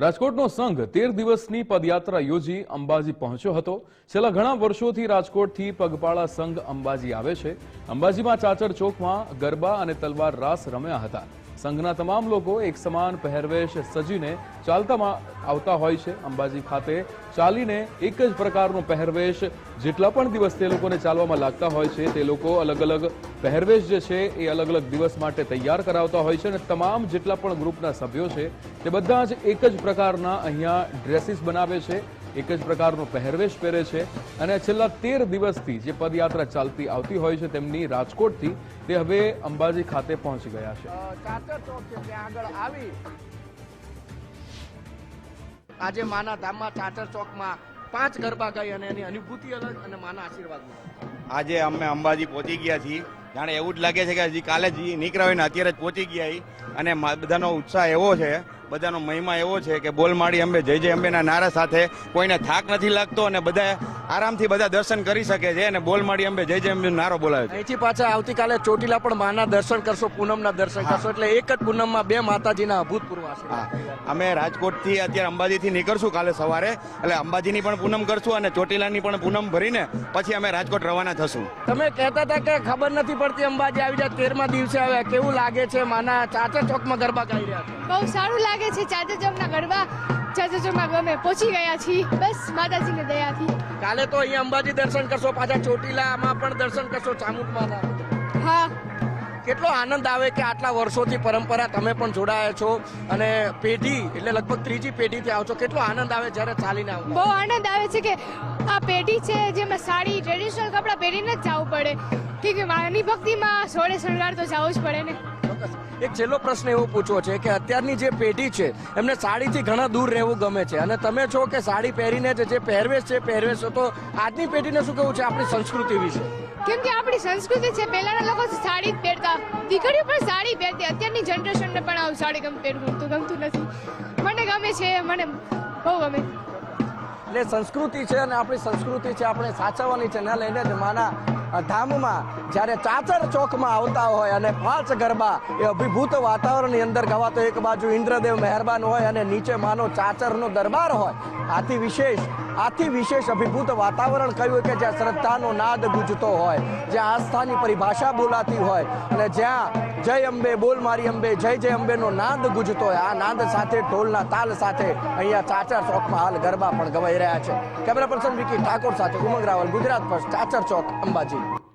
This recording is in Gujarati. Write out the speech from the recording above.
રાજકોટનો સંઘ 13 દિવસની પદયાત્રા યોજી અંબાજી પહોંચ્યો હતો। છેલ્લા ઘણા વર્ષોથી રાજકોટથી પગપાળા સંઘ અંબાજી આવે છે। અંબાજીમાં ચાચર ચોકમાં ગરબા અને તલવાર રાસ રમ્યા હતા। સંઘના તમામ લોકો એક સમાન પહેરવેશ સજીને ચાલતા આવતા હોય છે। અંબાજી ખાતે ચાલીને એક જ પ્રકારનો પહેરવેશ જેટલા પણ દિવસ તે લોકોને ચાલવામાં લાગતા હોય છે તે લોકો અલગ અલગ પહેરવેશ જે છે એ અલગ અલગ દિવસ માટે તૈયાર કરાવતા હોય છે અને તમામ જેટલા પણ ગ્રુપના સભ્યો છે તે બધા જ એક જ પ્રકારના અહીંયા ડ્રેસીસ બનાવે છે, એક જ પ્રકારનો પહેરવેશ પહેરે છે અને છેલ્લા 13 દિવસથી જે પદયાત્રા ચાલતી આવતી હોય છે તેમની રાજકોટથી તે હવે અંબાજી ખાતે પહોંચી ગયા છે। ચાચર ચોક છે ત્યાં આગળ આવી આજે માના ધામમાં ચાચર ચોકમાં 5 ગરબા ગાઈ અને એની અનુભૂતિ અલગ અને માના આશીર્વાદ આજે અમે અંબાજી પહોંચી ગયા છીએ। જાણે એવું જ લાગે છે કે હજી કાલે જ નીકળ્યા હોય ને અત્યારે જ પહોંચી ગયા અને બધાનો ઉત્સાહ એવો છે, બધાનો મહિમા એવો છે કે બોલ માડી અંબે જય જય અંબેના નારા સાથે કોઈને થાક નથી લાગતો અને બધા આરામથી બધા દર્શન કરી શકે છે અને બોલ માડી અંબે જય જય અંબે નારો બોલાવે છે। અહીંથી પાછા આવતીકાલે ચોટીલા પણ માના દર્શન કરશો, પૂનમના દર્શન કરશો, એટલે એક જ પૂનમમાં 2 માતાજીના અભૂતપૂર્વ આશીર્વાદ। અમે રાજકોટથી અત્યારે અંબાજીથી નીકળશું કાલે સવારે, એટલે અંબાજીની પણ પૂનમ કરશું અને ચોટીલાની પણ પૂનમ ભરીને પછી અમે રાજકોટ રવાના થશું। તમે કહેતા હતા કે ખબર નથી પડતી અંબાજી આવી જાય 13મા દિવસે આવે, કેવું લાગે છે માના ચાચર ચોકમાં ગરબા ગાઈ રહ્યા છે? બહુ સારું લાગે છે। ચાચર ચોકના ગરબા ચાચર ચોકમાં ગમે પહોંચી ગયા છીએ બસ માતાજીની દયાથી। કાલે તો અહીંયા અંબાજી દર્શન કરશો, પાછા ચોટીલામાં પણ દર્શન કરશો ચામુંડમાના? હા, કેટલો આનંદ આવે કે આટલા વર્ષોથી પરંપરા તમે પણ જોડાયા છો અને પેઢી એટલે લગભગ 3જી પેઢીથી આવો છો, કેટલો આનંદ આવે જ્યારે ચાલીને આવો? બહુ આનંદ આવે છે કે આ પેઢી છે જેમાં સાડી ટ્રેડિશનલ કપડાં પહેરીને જ જવું પડે, કે માની ભક્તિમાં સોળે શણગાર તો જવું જ પડે ને। એક છેલ્લો પ્રશ્ન એવો પૂછવો છે કે અત્યારની જે પેઢી છે એમને સાડીથી ઘણા દૂર રહેવું ગમે છે અને તમે છો કે સાડી પહેરીને જે પહેરવેશ છે પહેરવેશ તો આજની પેઢીને શું કહેવું છે આપણી સંસ્કૃતિ વિશે? કેમ કે આપણી સંસ્કૃતિ છે, પહેલાના લોકો સાડી જ પહેરતા, દીકરીઓ પણ સાડી પહેરતી, અત્યારની જનરેશનને પણ આવું સાડી પહેરવું તો ગમતું નથી। મને ગમે છે, મને બહુ ગમે। એટલે સંસ્કૃતિ છે અને આપણી સંસ્કૃતિ છે આપણે સાચવવાની છે, ન લઈને જ માના ધામમાં જ્યારે ચાચર ચોકમાં આવતા હોય અને 5 ગરબા એ અભિભૂત વાતાવરણની અંદર ગવાતો, એક બાજુ ઇન્દ્રદેવ મહેરબાન હોય અને નીચે માનો ચાચરનો દરબાર હોય, આથી વિશેષ અભિભૂત વાતાવરણ કહ્યું કે જ્યાં શ્રદ્ધાનો નાદ ગુંજતો હોય, જ્યાં આસ્થાની પરિભાષા બોલાતી હોય અને જ્યાં જય અંબે બોલ મારી અંબે જય જય અંબેનો નાદ ગુંજતો હોય, આ નાદ સાથે ઢોલના તાલ સાથે અહીંયા ચાચર ચોકમાં હાલ ગરબા પણ ગવાઈ રહ્યા છે। કેમેરા પર્સન વિકી ઠાકોર સાથે ઉમંગ રાવલ, ગુજરાત ફર્સ્ટ, ચાચર ચોક, અંબાજી।